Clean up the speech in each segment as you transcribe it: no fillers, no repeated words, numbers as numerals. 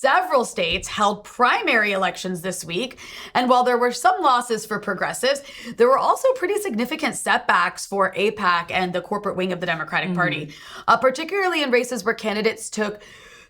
several states held primary elections this week. And while there were some losses for progressives, there were also pretty significant setbacks for AIPAC and the corporate wing of the Democratic Party, particularly in races where candidates took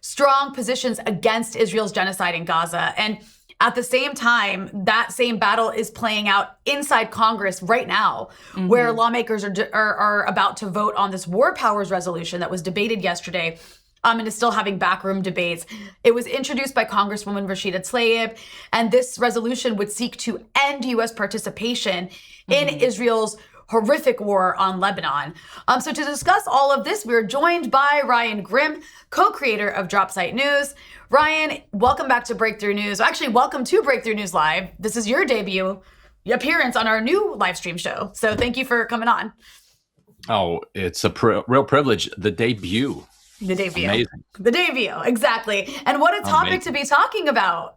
strong positions against Israel's genocide in Gaza. And at the same time, that same battle is playing out inside Congress right now, where lawmakers are about to vote on this war powers resolution that was debated yesterday, and is still having backroom debates. It was introduced by Congresswoman Rashida Tlaib, and this resolution would seek to end U.S. participation in Israel's horrific war on Lebanon. So to discuss all of this, we're joined by Ryan Grimm, co-creator of Dropsite News. Ryan, welcome back to Breakthrough News. Actually, welcome to Breakthrough News Live. This is your debut appearance on our new live stream show. So thank you for coming on. Oh, it's a real privilege. The debut. The debut. Amazing. The debut, exactly. And what a topic to be talking about,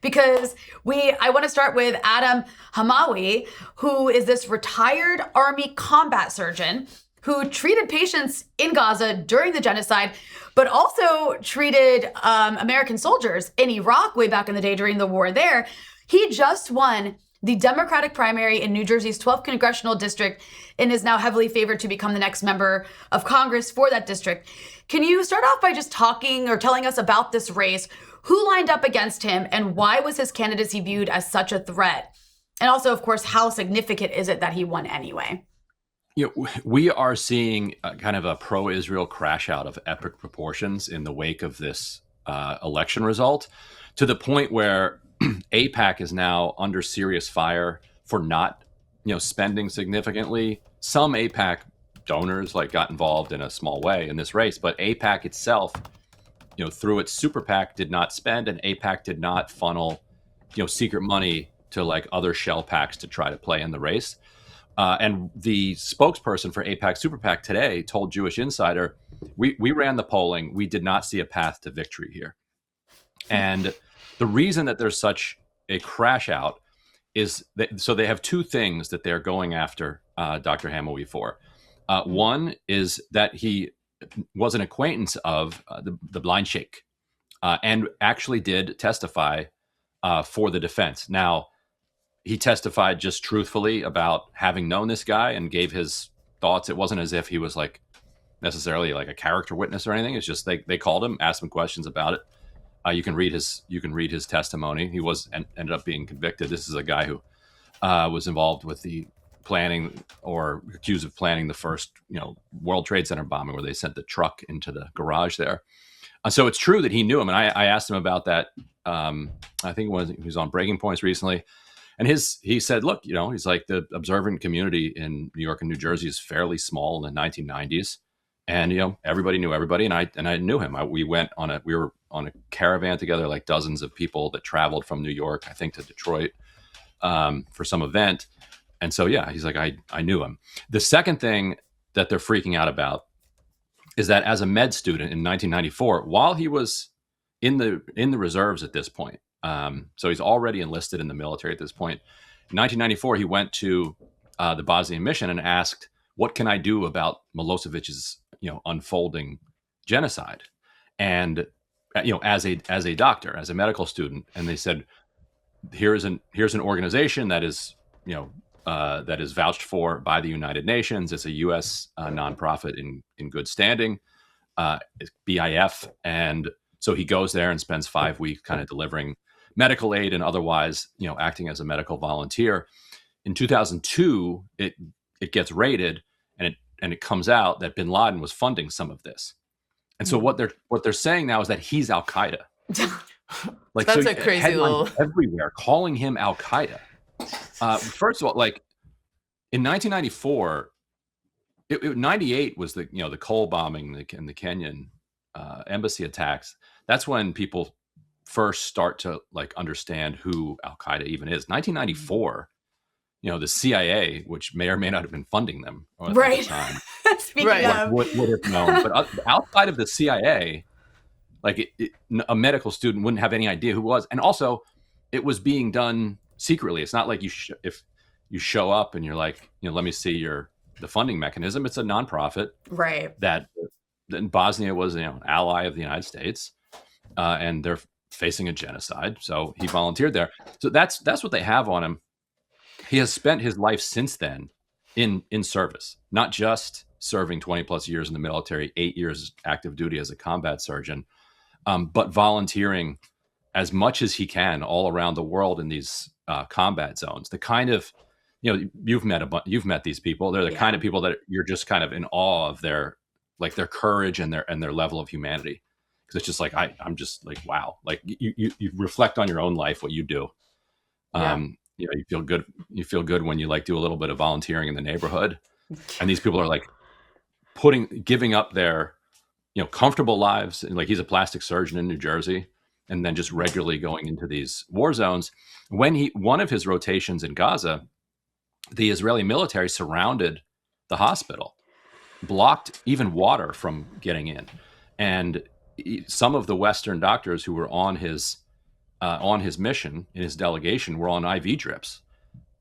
because I want to start with Adam Hamawy, who is this retired Army combat surgeon who treated patients in Gaza during the genocide, but also treated American soldiers in Iraq way back in the day during the war there. He just won the Democratic primary in New Jersey's 12th Congressional District and is now heavily favored to become the next member of Congress for that district. Can you start off by just talking or telling us about this race? Who lined up against him and why was his candidacy viewed as such a threat? And also, of course, how significant is it that he won anyway? We are seeing kind of a pro-Israel crash out of epic proportions in the wake of this election result, to the point where AIPAC is now under serious fire for not, spending significantly. Some AIPAC donors got involved in a small way in this race, but AIPAC itself, through its super PAC, did not spend, and AIPAC did not funnel, secret money to other shell PACs to try to play in the race. And the spokesperson for AIPAC Super PAC today told Jewish Insider, we ran the polling. We did not see a path to victory here. And the reason that there's such a crash out is that, so they have two things that they're going after Dr. Hamawy for. One is that he was an acquaintance of the blind sheikh and actually did testify for the defense. Now, he testified just truthfully about having known this guy and gave his thoughts. It wasn't as if he was necessarily a character witness or anything. It's just they called him, asked him questions about it. You can read his testimony. He ended up being convicted. This is a guy who was involved with the planning, or accused of planning, the first World Trade Center bombing, where they sent the truck into the garage there. So it's true that he knew him, and I asked him about that. I think he was on Breaking Points recently. And he said, look, he's like, the observant community in New York and New Jersey is fairly small in the 1990s. And, everybody knew everybody. And I knew him. We were on a caravan together, dozens of people that traveled from New York, I think, to Detroit for some event. And so, yeah, he's like, I knew him. The second thing that they're freaking out about is that as a med student in 1994, while he was in the reserves at this point, so he's already enlisted in the military at this point. In 1994, he went to the Bosnian mission and asked, "What can I do about Milosevic's unfolding genocide?" And as a doctor, as a medical student, and they said, "Here's an organization that is vouched for by the United Nations. It's a U.S. nonprofit in good standing, it's BIF." And so he goes there and spends 5 weeks kind of delivering medical aid and otherwise, acting as a medical volunteer. In 2002, it gets raided, and it comes out that bin Laden was funding some of this. And so what they're saying now is that he's Al Qaeda. That's a crazy little everywhere calling him Al Qaeda. First of all, in 1994, 98 was the Cole bombing and the Kenyan embassy attacks. That's when people first start to understand who Al Qaeda even is. 1994, the CIA, which may or may not have been funding them at the time, Speaking of, would have known. But outside of the CIA, a medical student wouldn't have any idea who it was. And also, it was being done secretly. It's not like if you show up and you're like, let me see the funding mechanism. It's a nonprofit, right? That in Bosnia was an ally of the United States, and they're facing a genocide. So he volunteered there. So that's what they have on him. He has spent his life since then in service, not just serving 20 plus years in the military, 8 years active duty as a combat surgeon, but volunteering as much as he can all around the world in these combat zones. The kind of, you've met these people. They're the kind of people that you're just kind of in awe of their courage and their level of humanity. Because it's just like I'm just like, wow, like you reflect on your own life, what you do. You feel good. You feel good when you do a little bit of volunteering in the neighborhood, and these people are like giving up their comfortable lives. And he's a plastic surgeon in New Jersey, and then just regularly going into these war zones. One of his rotations in Gaza, the Israeli military surrounded the hospital, blocked even water from getting in, and some of the Western doctors who were on his mission in his delegation were on IV drips,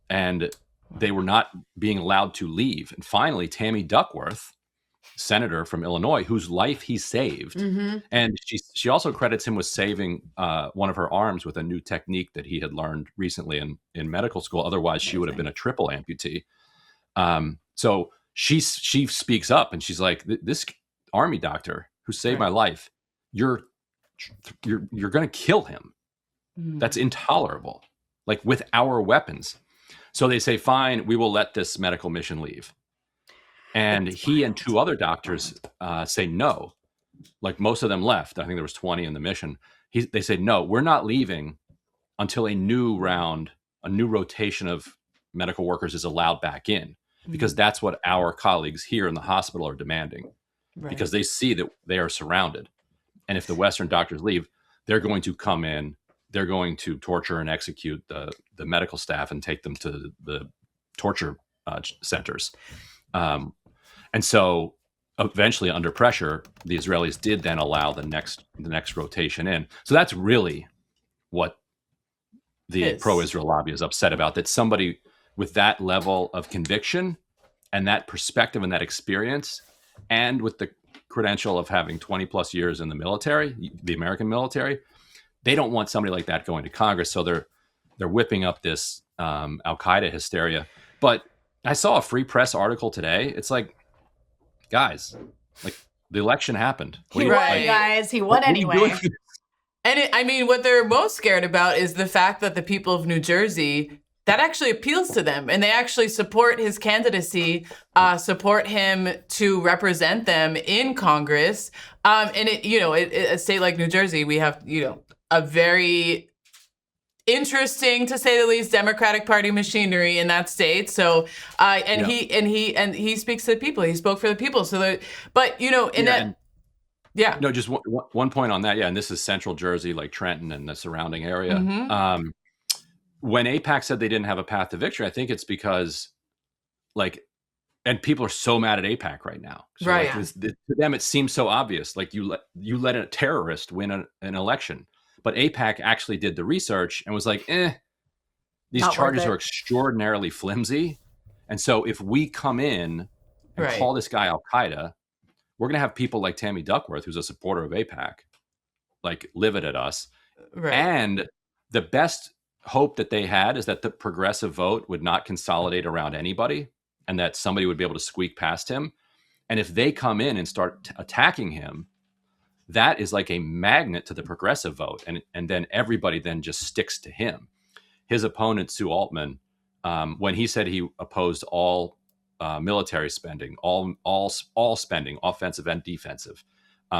and they were not being allowed to leave. And finally, Tammy Duckworth, senator from Illinois, whose life he saved, and she also credits him with saving one of her arms with a new technique that he had learned recently in medical school. Otherwise, she would have been a triple amputee. So she speaks up, and she's like, "This army doctor who saved my life, you're going to kill him. That's intolerable, with our weapons." So they say, fine, we will let this medical mission leave. And he and two other doctors say no. Most of them left. I think there was 20 in the mission. They say, no, we're not leaving until a new rotation of medical workers is allowed back in, because that's what our colleagues here in the hospital are demanding, because they see that they are surrounded. And if the Western doctors leave, they're going to come in, they're going to torture and execute the medical staff and take them to the torture centers. And so eventually, under pressure, the Israelis did then allow the next rotation in. So that's really what the pro-Israel lobby is upset about, that somebody with that level of conviction and that perspective and that experience, and with the credential of having 20 plus years in the military, the American military, they don't want somebody like that going to Congress. So they're whipping up this Al-Qaeda hysteria. But I saw a Free Press article today. It's like, guys, the election happened. He won, guys. He won anyway. And what they're most scared about is the fact that the people of New Jersey, that actually appeals to them, and they actually support his candidacy, support him to represent them in Congress. And a state like New Jersey, we have, a very interesting, to say the least, Democratic Party machinery in that state. So, he speaks to the people. He spoke for the people. So, No, just one point on that. Yeah, and this is Central Jersey, like Trenton and the surrounding area. When AIPAC said they didn't have a path to victory, I think it's because, and people are so mad at AIPAC right now. So to them, it seems so obvious. You let a terrorist win an election. But AIPAC actually did the research and was like, these charges are extraordinarily flimsy. And so if we come in and call this guy Al-Qaeda, we're going to have people like Tammy Duckworth, who's a supporter of AIPAC, livid at us. And the best hope that they had is that the progressive vote would not consolidate around anybody, and that somebody would be able to squeak past him. And if they come in and start attacking him, that is like a magnet to the progressive vote. And then everybody then just sticks to him. His opponent, Sue Altman, when he said he opposed all military spending, all spending, offensive and defensive,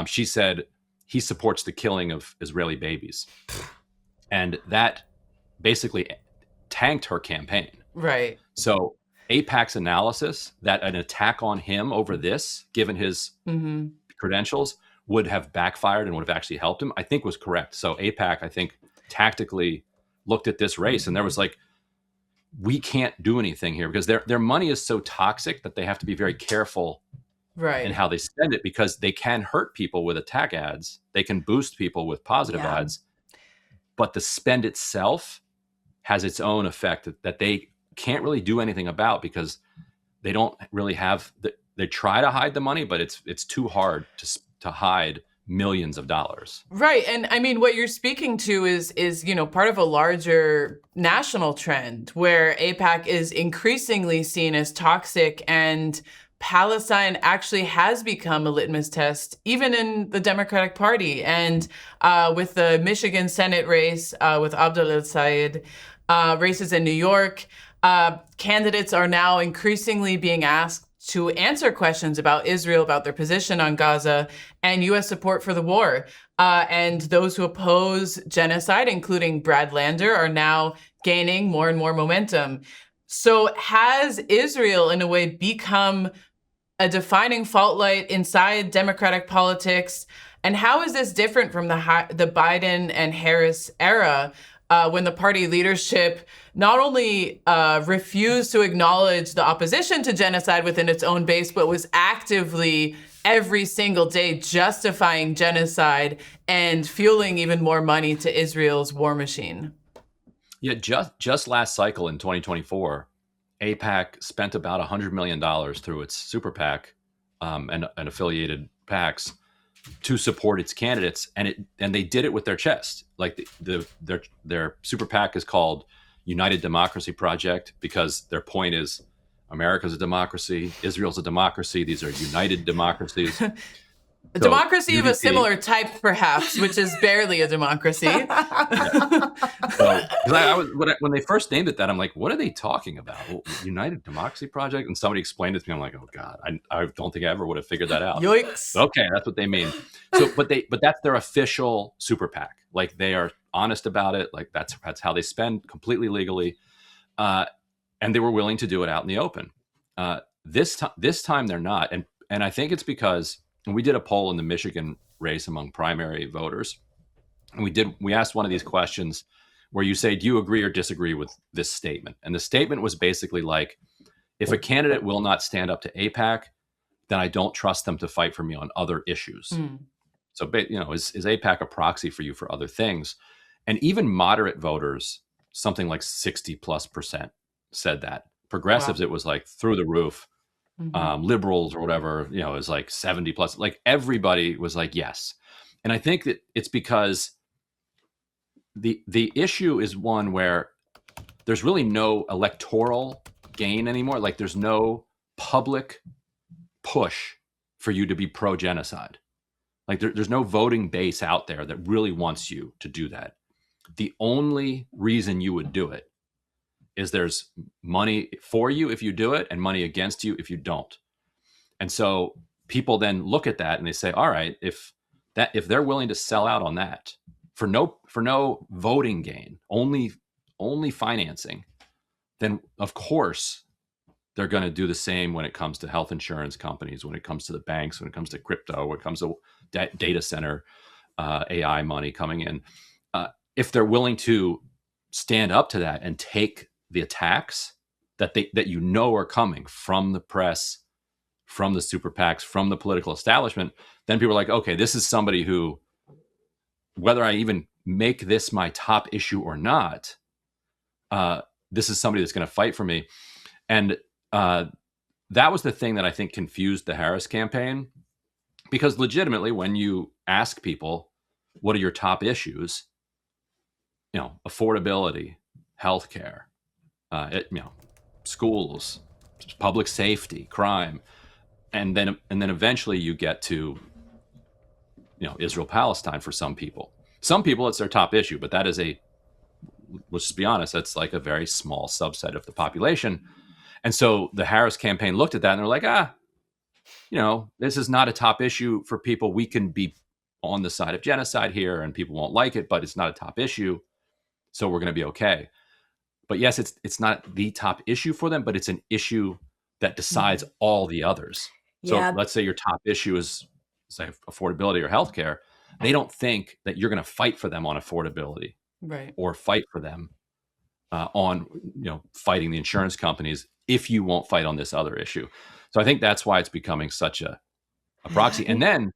she said he supports the killing of Israeli babies. And that basically tanked her campaign. Right. So AIPAC's analysis that an attack on him over this, given his credentials, would have backfired and would have actually helped him, I think was correct. So AIPAC, I think, tactically looked at this race, and there was we can't do anything here, because their money is so toxic that they have to be very careful in how they spend it, because they can hurt people with attack ads. They can boost people with positive ads. But the spend itself has its own effect that they can't really do anything about, because they don't really have they try to hide the money, but it's too hard to hide millions of dollars. Right. And I mean, what you're speaking to is, part of a larger national trend where AIPAC is increasingly seen as toxic, and Palestine actually has become a litmus test, even in the Democratic Party. And with the Michigan Senate race with Abdul El-Sayed, races in New York, candidates are now increasingly being asked to answer questions about Israel, about their position on Gaza, and U.S. support for the war. And those who oppose genocide, including Brad Lander, are now gaining more and more momentum. So has Israel, in a way, become a defining fault light inside Democratic politics? And how is this different from the Biden and Harris era, when the party leadership not only refused to acknowledge the opposition to genocide within its own base, but was actively every single day justifying genocide and fueling even more money to Israel's war machine? Yeah, just last cycle in 2024, AIPAC spent about $100 million through its super PAC and affiliated PACs to support its candidates, and they did it with their chest. Like their super PAC is called United Democracy Project because their point is America's a democracy, Israel's a democracy. These are united democracies. A democracy of a similar type, perhaps, which is barely a democracy. When they first named it that, I'm like, what are they talking about? United Democracy Project? And somebody explained it to me. I'm like, oh God, I don't think I ever would have figured that out. Yikes. Okay, that's what they mean. So, but that's their official super PAC. Like they are honest about it. Like that's how they spend completely legally, and they were willing to do it out in the open. This time they're not, and I think it's because. And we did a poll in the Michigan race among primary voters. And we asked one of these questions where you say, do you agree or disagree with this statement? And the statement was basically like, if a candidate will not stand up to AIPAC, then I don't trust them to fight for me on other issues. So, is AIPAC a proxy for you for other things? And even moderate voters, something like 60+% said that. Progressives, wow. It was like through the roof. Liberals or whatever, is like 70+. Like everybody was like, yes. And I think that it's because the issue is one where there's really no electoral gain anymore. Like there's no public push for you to be pro-genocide. Like there's no voting base out there that really wants you to do that. The only reason you would do it is there's money for you if you do it and money against you if you don't. And so people then look at that and they say, all right, if they're willing to sell out on that for no voting gain, only financing, then of course they're going to do the same when it comes to health insurance companies, when it comes to the banks, when it comes to crypto, when it comes to data center, AI money coming in. If they're willing to stand up to that and take the attacks that are coming from the press, from the super PACs, from the political establishment, then people are like, okay, this is somebody who, whether I even make this my top issue or not, this is somebody that's going to fight for me. And that was the thing that I think confused the Harris campaign, because legitimately, when you ask people, what are your top issues? Affordability, healthcare, schools, public safety, crime, and then eventually you get to Israel Palestine for some people. Some people it's their top issue, but that is let's just be honest, that's like a very small subset of the population. And so the Harris campaign looked at that and they're like, this is not a top issue for people. We can be on the side of genocide here and people won't like it, but it's not a top issue, so we're going to be okay. But yes, it's not the top issue for them, but it's an issue that decides all the others. So let's say your top issue is, say, affordability or healthcare. They don't think that you're going to fight for them on affordability, right? Or fight for them on fighting the insurance companies if you won't fight on this other issue. So I think that's why it's becoming such a proxy. And then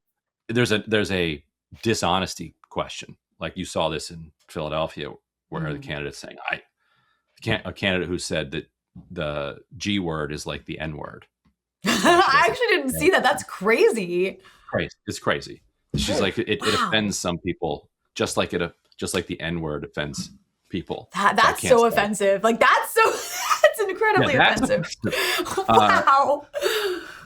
there's a dishonesty question, like you saw this in Philadelphia, where the candidate's saying, a candidate who said that the G word is like the N word. I actually didn't see that. That's crazy. It's crazy. She's like, it Wow. offends some people, just like the N-word offends people. That's so offensive. Like that's incredibly offensive. Wow.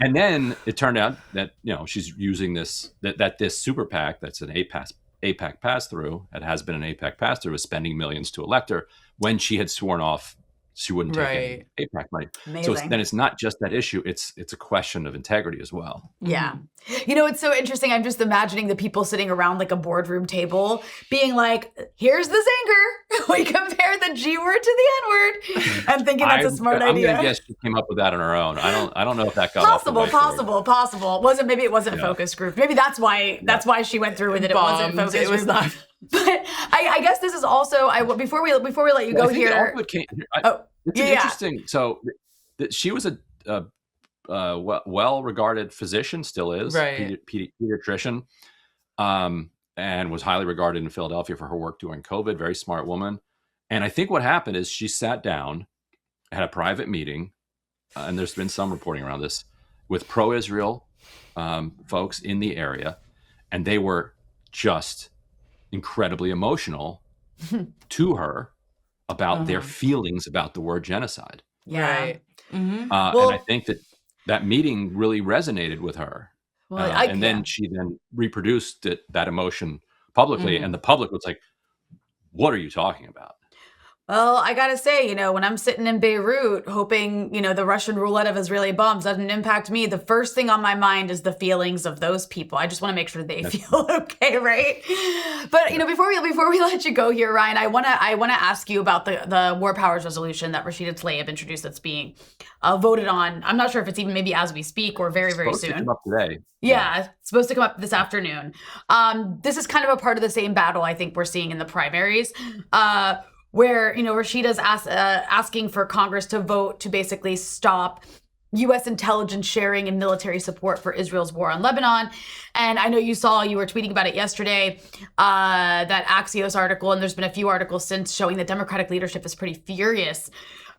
And then it turned out that she's using this this super PAC that's an AIPAC pass through. It has been an AIPAC pass through, is spending millions to elect her when she had sworn off she wouldn't take any AIPAC money. Amazing. So then it's not just that issue; it's a question of integrity as well. Yeah. It's so interesting. I'm just imagining the people sitting around like a boardroom table being like, here's the zinger. We compare the G word to the N word and thinking that's a smart idea. I'm gonna guess she came up with that on her own. I don't know if that got possible. Maybe it wasn't focus group. Maybe that's why she went through with it. It wasn't focus group. It was not. But I guess this is also before we let you go here. It's interesting. So she was a well-regarded physician, still is, pediatrician, and was highly regarded in Philadelphia for her work during COVID. Very smart woman. And I think what happened is she sat down, had a private meeting, and there's been some reporting around this, with pro-Israel folks in the area, and they were just incredibly emotional to her about their feelings about the word genocide. Yeah. Right. And I think that meeting really resonated with her. Then she reproduced that emotion publicly, and the public was like, what are you talking about? Well, I gotta say, when I'm sitting in Beirut hoping, the Russian roulette of Israeli bombs doesn't impact me, the first thing on my mind is the feelings of those people. I just want to make sure they feel okay, right? But before we let you go here, Ryan, I wanna ask you about the War Powers resolution that Rashida Tlaib introduced that's being voted on. I'm not sure if it's even maybe as we speak or very, very soon. To come up today. Yeah, it's supposed to come up this afternoon. This is kind of a part of the same battle I think we're seeing in the primaries. Where, Rashida's asking for Congress to vote to basically stop U.S. intelligence sharing and military support for Israel's war on Lebanon. And I know you were tweeting about it yesterday, that Axios article, and there's been a few articles since showing that Democratic leadership is pretty furious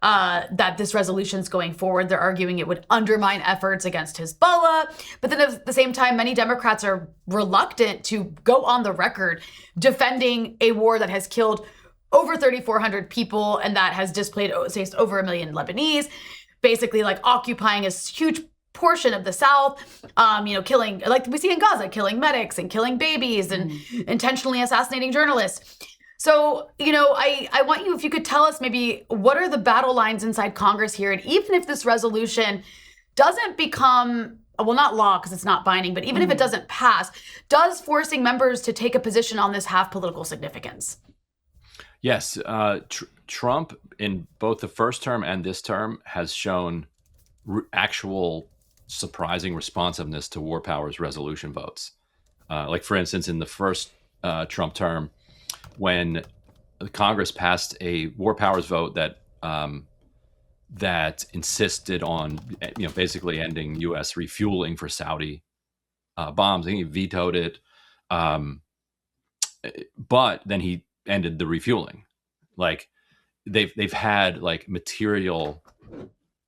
that this resolution's going forward. They're arguing it would undermine efforts against Hezbollah. But then at the same time, many Democrats are reluctant to go on the record defending a war that has killed over 3,400 people and that has displaced over 1 million Lebanese, basically like occupying a huge portion of the South, killing, like we see in Gaza, killing medics and killing babies and intentionally assassinating journalists. So, I want you, if you could tell us maybe what are the battle lines inside Congress here? And even if this resolution doesn't become, well, not law because it's not binding, but even if it doesn't pass, does forcing members to take a position on this have political significance? Yes, Trump in both the first term and this term has shown actual surprising responsiveness to war powers resolution votes. Like, for instance, in the first Trump term, when Congress passed a war powers vote that insisted on basically ending U.S. refueling for Saudi bombs, I think he vetoed it, but then he ended the refueling. Like they've had like material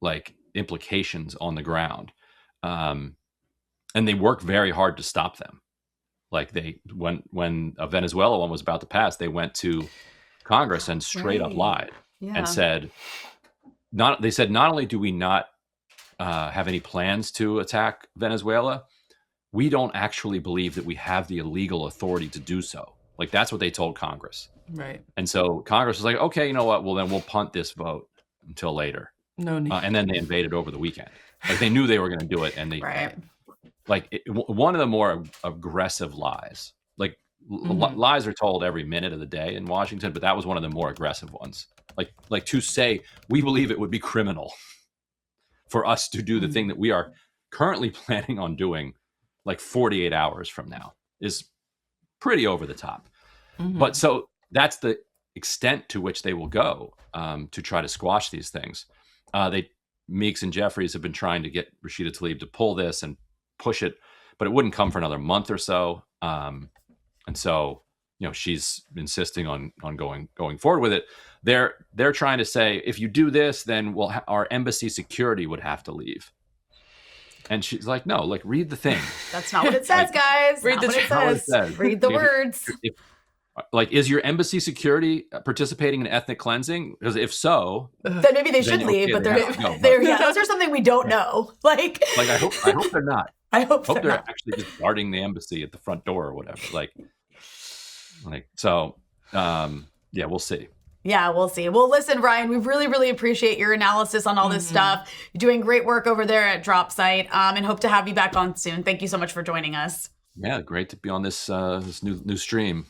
like implications on the ground, and they work very hard to stop them. Like when a Venezuela one was about to pass, they went to Congress and straight up lied and said not only do we not have any plans to attack Venezuela, we don't actually believe that we have the legal authority to do so. Like, that's what they told Congress. Right. And so Congress was like, okay, you know what? Well, then we'll punt this vote until later. No need. And then they invaded over the weekend. Like, they knew they were going to do it. And they, one of the more aggressive lies, like lies are told every minute of the day in Washington, but that was one of the more aggressive ones. Like to say, we believe it would be criminal for us to do the thing that we are currently planning on doing like 48 hours from now is pretty over the top. But so that's the extent to which they will go to try to squash these things. Meeks and Jeffries have been trying to get Rashida Tlaib to pull this and push it, but it wouldn't come for another month or so. And so, she's insisting on going forward with it. They're trying to say, if you do this, then our embassy security would have to leave. And she's like, no, like, read the thing. That's not what it says, guys. Read Not the what it Not what it says. says. Read the words. Like, is your embassy security participating in ethnic cleansing? Because if so, Then maybe they should leave, okay, but they they're, have to go, they're yeah, those are something we don't know. Like I hope they're not. I hope They're not. actually just guarding the embassy at the front door or whatever. So, yeah, we'll see. Yeah, we'll see. Well, listen, Ryan, we really, really appreciate your analysis on all this stuff. You're doing great work over there at DropSite, and hope to have you back on soon. Thank you so much for joining us. Yeah, great to be on this this new stream.